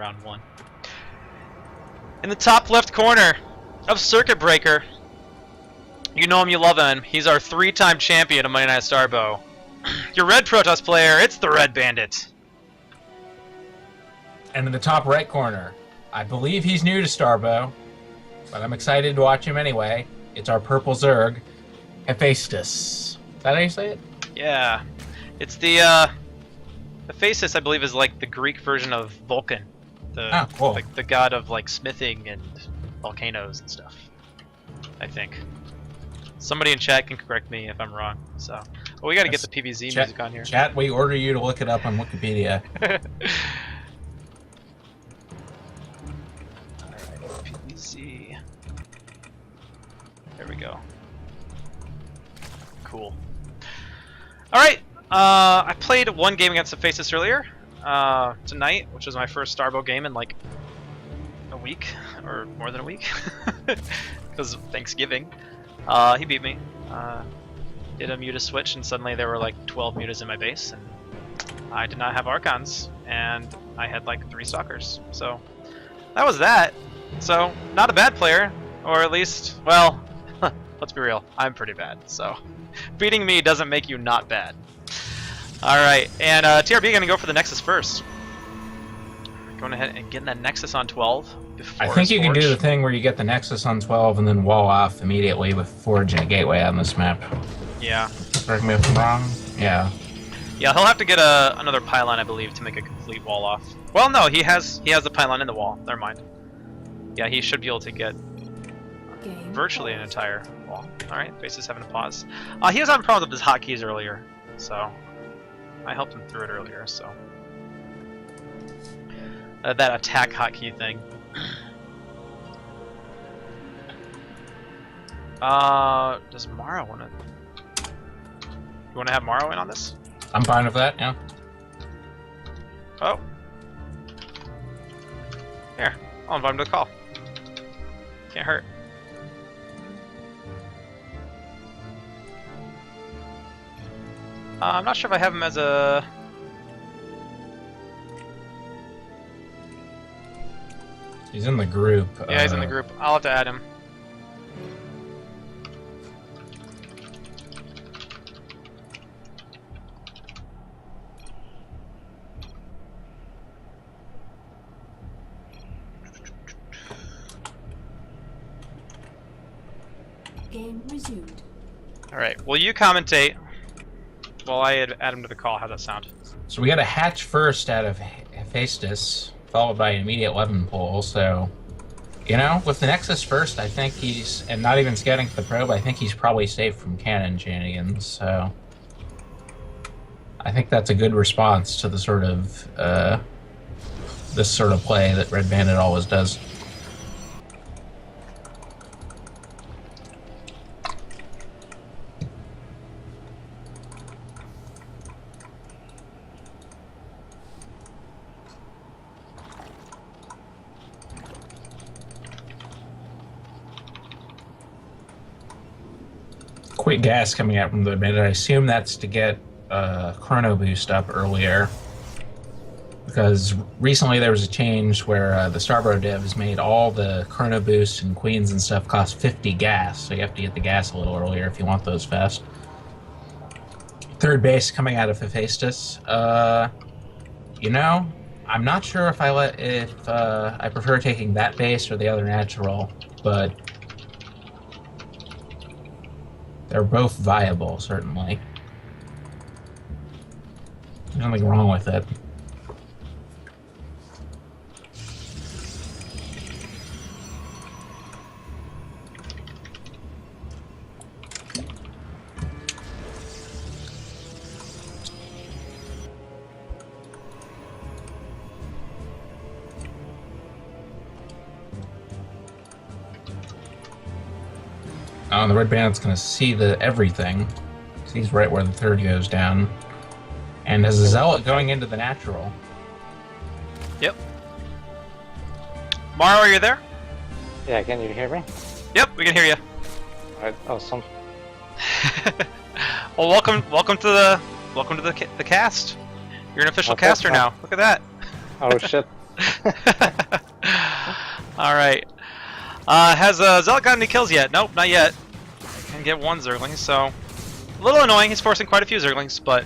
round 1. In the top left corner of Circuit Breaker, you know him, you love him. He's our 3-time champion of Monday Night Starbow. Your red Protoss player, it's the Red Bandit. And in the top right corner, I believe he's new to Starbow, but I'm excited to watch him anyway. It's our purple Zerg, Hephaestus. Is that how you say it? Yeah. It's the Hephaestus, I believe, is like the Greek version of Vulcan. Cool. Like the god of like smithing and volcanoes and stuff. I think. Somebody in chat can correct me if I'm wrong. So, well, we got to get the PVZ music on here. Chat, we order you to look it up on Wikipedia. Alright, PVZ. There we go. Cool. Alright, I played one game against Hephaestus earlier, tonight, which was my first Starbow game in like a week, or more than a week, because of Thanksgiving. He beat me. Did a muta switch, and suddenly there were like 12 mutas in my base, and I did not have Archons, and I had like 3 Stalkers. So that was that. So not a bad player, or at least, well, let's be real, I'm pretty bad. So beating me doesn't make you not bad. All right, and TRB gonna go for the Nexus first. Going ahead and getting that Nexus on 12. I think you can do the thing where you get the Nexus on 12 and then wall off immediately with Forge and a Gateway on this map. Yeah. Correct me if I'm wrong. Yeah. Yeah, he'll have to get another pylon, I believe, to make a complete wall off. Well, no, he has the pylon in the wall. Never mind. Yeah, he should be able to get virtually an entire wall. All right, Face is having a pause. He was having problems with his hotkeys earlier, so I helped him through it earlier. So that attack hotkey thing. Does MorroW want to? You want to have MorroW in on this? I'm fine with that. Yeah. Oh. Here, I'll invite him to the call. Can't hurt. I'm not sure if I have him as a. He's in the group. Yeah, he's in the group. I'll have to add him. Game resumed. Alright, will you commentate while I add him to the call? How's that sound? So we got a hatch first out of Hephaestus, followed by an immediate 11 pull, so, you know, with the Nexus first, I think he's, and not even scouting for the probe, I think he's probably safe from cannon shenanigans, so I think that's a good response to the sort of, this sort of play that Red Bandit always does. Quick gas coming out from the bandit. I assume that's to get chrono boost up earlier, because recently there was a change where the Starbow devs made all the chrono boosts and queens and stuff cost 50 gas, so you have to get the gas a little earlier if you want those fast. Third base coming out of Hephaestus. You know, I'm not sure if I prefer taking that base or the other natural, but they're both viable, certainly. There's nothing wrong with it. Oh, and the Red Bandit's gonna see everything. He's right where the third goes down. And has a Zealot going into the natural. Yep. MorroW, are you there? Yeah, can you hear me? Yep, we can hear you. Alright, awesome. Well, welcome to the cast. You're an official Okay, caster now. Look at that. Oh shit. All right. Has Zawk got any kills yet? Nope, not yet. Can get one Zergling, so a little annoying. He's forcing quite a few Zerglings, but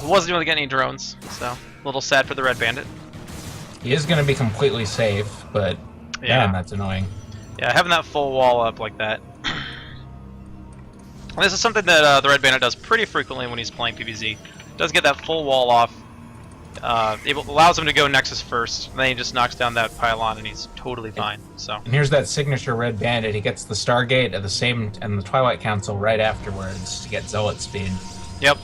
wasn't able to get any drones, so a little sad for the Red Bandit. He is going to be completely safe, but Yeah. man, that's annoying. Yeah, having that full wall up like that. This is something that the Red Bandit does pretty frequently when he's playing PvZ. Does get that full wall off. Allows him to go Nexus first, and then he just knocks down that pylon, and he's totally fine. So. And here's that signature Red Bandit. He gets the Stargate at the same and the Twilight Council right afterwards to get Zealot speed. Yep.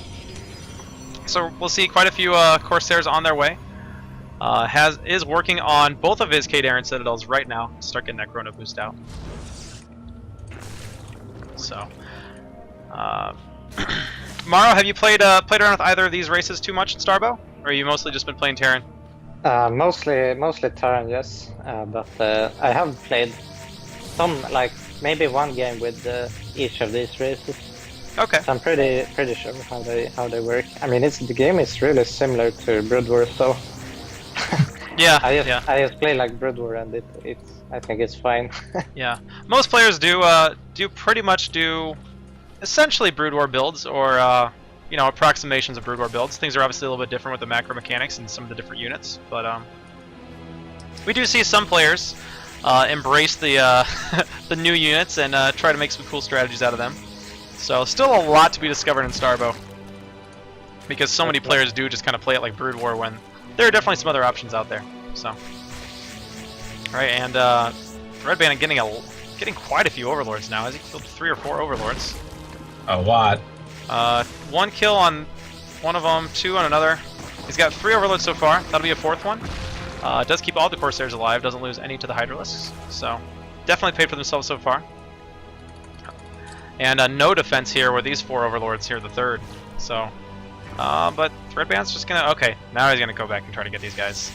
So we'll see quite a few Corsairs on their way. Is working on both of his Kadarin Citadels right now to start getting that Chrono boost out. So, MorroW, have you played around with either of these races too much in Starbow, or have you mostly just been playing Terran? Mostly Terran, yes. But I have played some, like maybe one game with each of these races. Okay. So I'm pretty sure how they work. I mean, the game is really similar to Brood War, so. Yeah. I just play like Brood War, and I think it's fine. Yeah. Most players do pretty much do essentially Brood War builds, or approximations of Brood War builds. Things are obviously a little bit different with the macro mechanics and some of the different units, but we do see some players embrace the the new units and try to make some cool strategies out of them. So still a lot to be discovered in Starbow, because so many players do just kind of play it like Brood War when there are definitely some other options out there. So, all right, and Red Bandit getting quite a few Overlords now. Has he killed 3 or 4 Overlords? A lot. 1 kill on one of them, 2 on another. He's got 3 Overlords so far. That'll be a 4th one. Does keep all the Corsairs alive. Doesn't lose any to the Hydralisks. So, definitely paid for themselves so far. And no defense here with these 4 Overlords here, the 3rd. So, but Red Bandit's just gonna... Okay, now he's gonna go back and try to get these guys.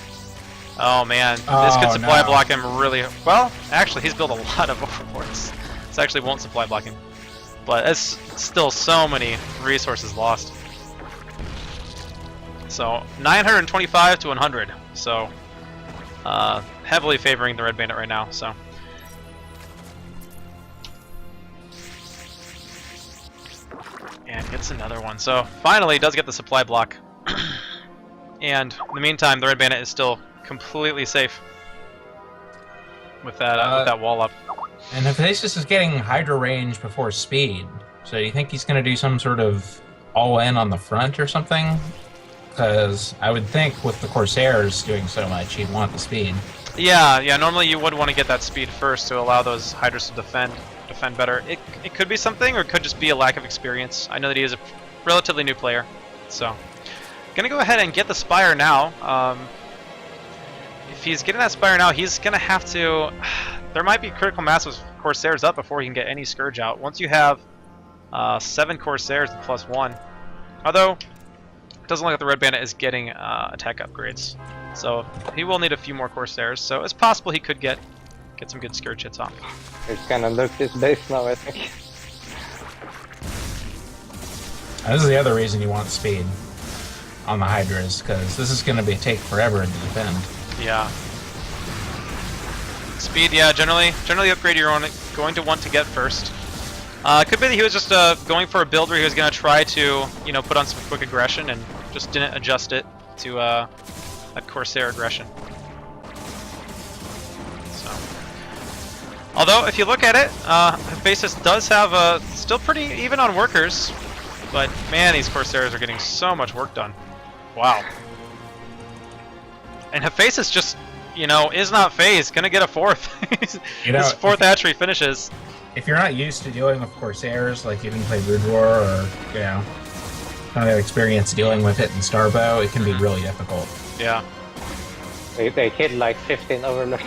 Oh man, this could supply block him really... Well, actually, he's built a lot of Overlords. This actually won't supply block him. But it's still so many resources lost. So, 925 to 100. So, heavily favoring the Red Bandit right now, so... And gets another one. So finally does get the supply block. And in the meantime, the Red Bandit is still completely safe with that wall up. And Hephaestus is getting Hydra range before speed. So do you think he's going to do some sort of all-in on the front or something? Because I would think with the Corsairs doing so much, he'd want the speed. Yeah, normally you would want to get that speed first to allow those Hydras to defend better. It could be something, or it could just be a lack of experience. I know that he is a relatively new player, so gonna go ahead and get the Spire now. If he's getting that Spire now, he's gonna have to... There might be critical mass with Corsairs up before he can get any Scourge out. Once you have 7 Corsairs and +1, although it doesn't look like the Red Bandit is getting attack upgrades, so he will need a few more Corsairs. So it's possible he could get some good Scourge hits off. He's gonna look this base now, I think. This is the other reason you want speed on the Hydras, because this is going to take forever to defend. Yeah. Speed, yeah, generally upgrade you're going to want to get first. Could be that he was just going for a build where he was going to try to, put on some quick aggression and just didn't adjust it to that Corsair aggression. So, although if you look at it, Hephaestus does have still pretty even on workers, but man, these Corsairs are getting so much work done. Wow. And Hephaestus just, is not phased. Gonna get a 4th. His 4th hatchery finishes. If you're not used to dealing with Corsairs, like you didn't play Brood War, or don't have experience dealing with it in Starbow, it can be really difficult. Yeah. They killed like 15 Overlords.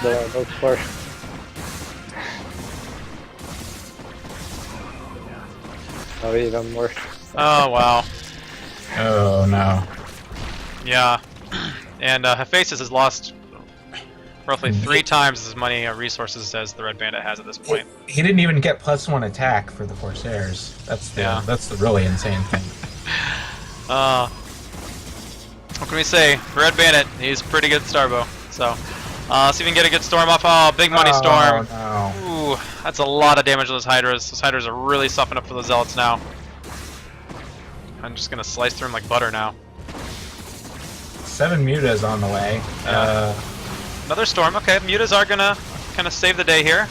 Those 4. Or even more. Oh wow. Oh no. Yeah. And Hephaestus has lost roughly 3 times as many resources as the Red Bandit has at this point. He didn't even get +1 attack for the Corsairs. That's the really insane thing. What can we say? Red Bandit, he's pretty good at Starbow. So, see if we can get a good storm off. Oh, big money storm. No. Ooh, that's a lot of damage on those Hydras. Those Hydras are really softening up for the Zealots now. I'm just gonna slice through them like butter now. 7 mutas on the way. Another storm. Okay, mutas are gonna kind of save the day here.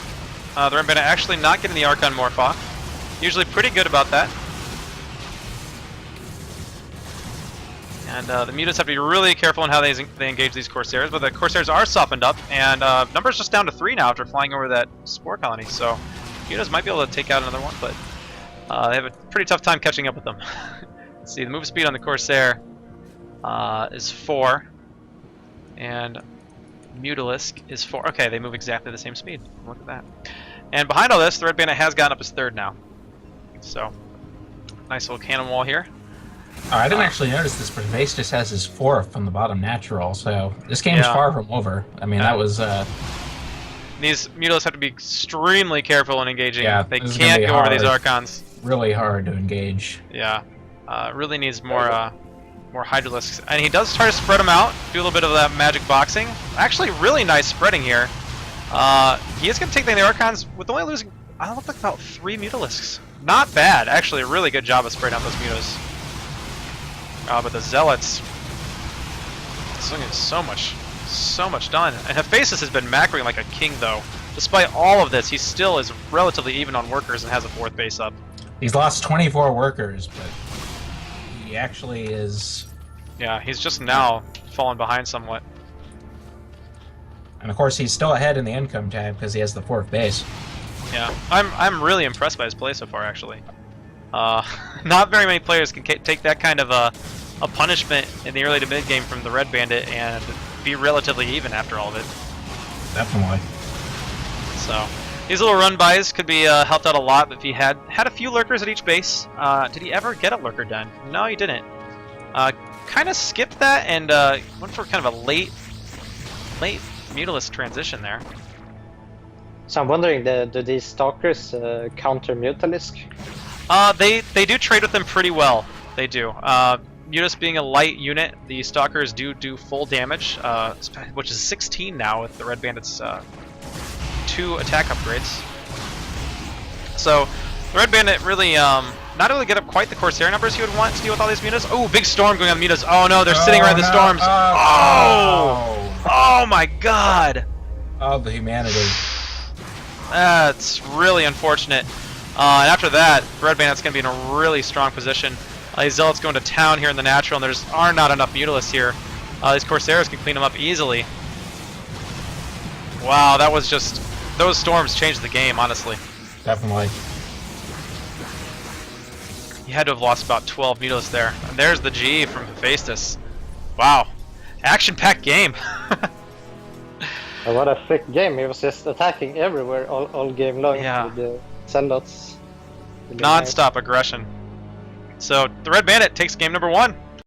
The Red Bandit actually not getting the arc on Morphoth. Usually pretty good about that. And the mutas have to be really careful in how they engage these Corsairs, but the Corsairs are softened up, and numbers just down to 3 now after flying over that Spore Colony, so mutas might be able to take out another one, but they have a pretty tough time catching up with them. Let's see, the move speed on the Corsair is 4, and Mutalisk is 4. Okay, they move exactly the same speed. Look at that. And behind all this, the Red Bandit has gotten up his 3rd now. So, nice little cannon wall here. Oh, I didn't actually notice this, but Hephaestus has his 4th from the bottom natural, so this game's far from over. I mean, that was... These Mutalisks have to be extremely careful in engaging. Yeah, they can't go over these Archons. Really hard to engage. Yeah. Really needs more more Hydralisks. And he does try to spread them out, do a little bit of that magic boxing. Actually, really nice spreading here. He is going to take the Archons with only losing, I look like about 3 Mutalisks. Not bad. Actually, a really good job of spreading out those Mutas. But the Zealots, swinging so much done. And Hephaestus has been macroing like a king, though. Despite all of this, he still is relatively even on workers and has a 4th base up. He's lost 24 workers, but he actually is... Yeah, he's just now fallen behind somewhat. And of course, he's still ahead in the income tab because he has the 4th base. Yeah, I'm really impressed by his play so far, actually. Not very many players can take that kind of a punishment in the early to mid game from the Red Bandit and be relatively even after all of it. Definitely. So these little run bys could be helped out a lot if he had a few lurkers at each base. Did he ever get a lurker done? No, he didn't. Kind of skipped that and went for kind of a late Mutalisk transition there. So I'm wondering, do these Stalkers counter Mutalisk? They do trade with them pretty well. They do. Mutas being a light unit, the Stalkers do full damage, which is 16 now with the Red Bandit's 2 attack upgrades. So the Red Bandit really not able to get up quite the Corsair numbers he would want to deal with all these Mutas. Oh, big storm going on the Mutas. Oh no, they're sitting right in the storms. Oh my god. Oh, the humanity. That's really unfortunate. And after that, Red Bandit's going to be in a really strong position. These Zealots going to town here in the natural, and are not enough Mutalisks here. These Corsairs can clean them up easily. Wow, that was just... Those storms changed the game, honestly. Definitely. You had to have lost about 12 Mutalisks there. And there's the G from Hephaestus. Wow. Action-packed game. What a sick game. He was just attacking everywhere all game long. Yeah. With the Zealots. Non-stop aggression. So the Red Bandit takes game number 1.